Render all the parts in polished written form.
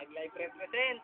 Taglay represent.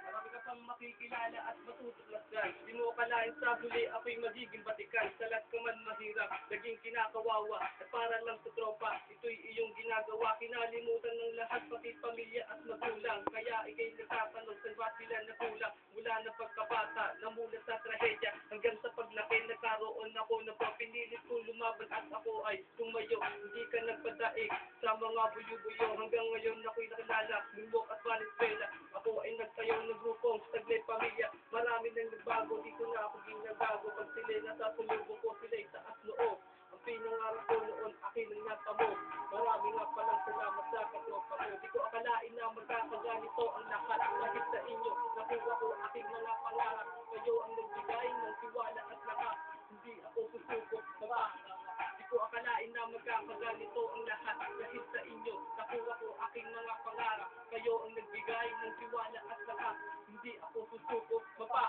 Marami ka pang makikilala at matutulagdan. Di mo akalain sa huli ako'y magiging batikan. Sa lahat ka man mahirap, naging kinakawawa. At para lang sa tropa, ito'y iyong ginagawa. Kinalimutan ng lahat, pati pamilya at magulang. Kaya ikay nagtatanong, saan ba sila nakulang? Mula na pagkabata, namulat sa trahedya. Hanggang sa paglaki, nagkaroon ako ng pinilit kong lumaban at ako ay tumayo. Hindi ka nagpadaig sa mga buyo-buyo. Hanggang ngayon ako'y nakilala, Lumbok at Valenzuela. Ako ay nagtayo ng grupong Taglay Pamilya. Marami nang nagbago, dito na ako ginagago. Pag sila'y nasa sulubong ko, sila'y taas loob. Ang pinangarap ko noon, akin ang natamo. Marami nga palang salamat sa katropa ko. Di ko akalain na magkakaganito ang lahat. Dahil sa inyo, nakuha ko aking mga pangarap. Kayo ang nagbigay ng tiwala at lakas. Hindi ako susuko, di ko akalain na magkakaganito ang lahat. Dahil sa inyo, nakuha ko aking mga pangarap. Kayo ang nagbigay ng tiwala at lakas. Hindi ako susuko,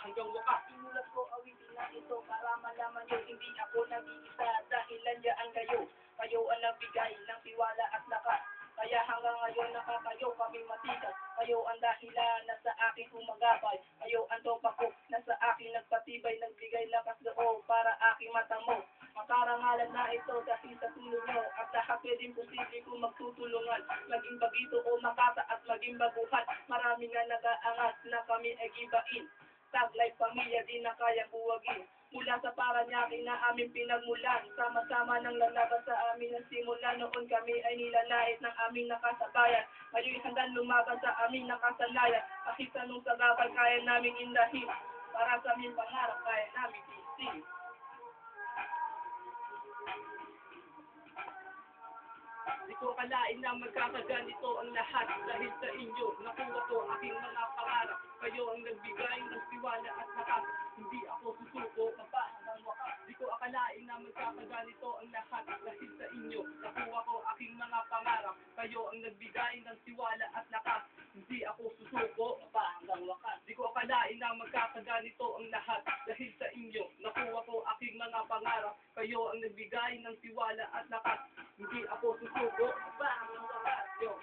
hanggang wakas. Sinulat ko awitin na ito para malaman nyo hindi ako nag-iisa. Dahilan yan kayo. Kayo ang nagbigay ng tiwala at lakas. Kaya hanggang ngayon nakakayo kaming matigas. Kayo ang dahilan na sa akin humagabay. Kayo ang tropa ko na sa akin nagpatibay. Nagbigay lakas loob para aking matamo. Makarangalan na ito dahil sa tulong nyo. At lahat pwedeng posible kung magtutulungan. Maging bagito o makata at maging baguhan. Marami nga nag-aangat na kami ay gibain. Taglay Pamilya di na kaya buwagin. Mula sa Paranaque na aming pinagmulan. Sama-sama ng lalaban sa amin ng simula. Noon kami ay nilalait ng aming nakasabayan. Ngayon hanggang lumaban sa aming nakasanayan. Kahit anong sagabal kaya namin indahin. Para sa aming pangarap kaya namin tiisin. Di ko akalain na magkakaganito ang lahat. Dahil sa inyo, nakuha ko aking mga pangarap. Kayo ang nagbigay ng tiwala at lakas. Hindi ako susuko, hanggang wakas. Di ko akalain na magkakaganito ang lahat. Dahil sa inyo, nakuha ko aking mga pangarap. Kayo ang nagbigay ng tiwala at lakas. Hindi ako susuko, hanggang wakas. Di ko akalain na magkakaganito ang lahat. Dahil sa inyo, nakuha ko aking mga pangarap. Kayo ang nagbigay ng tiwala at lakas. Hindi ako susuko, hanggang wakas. Yo.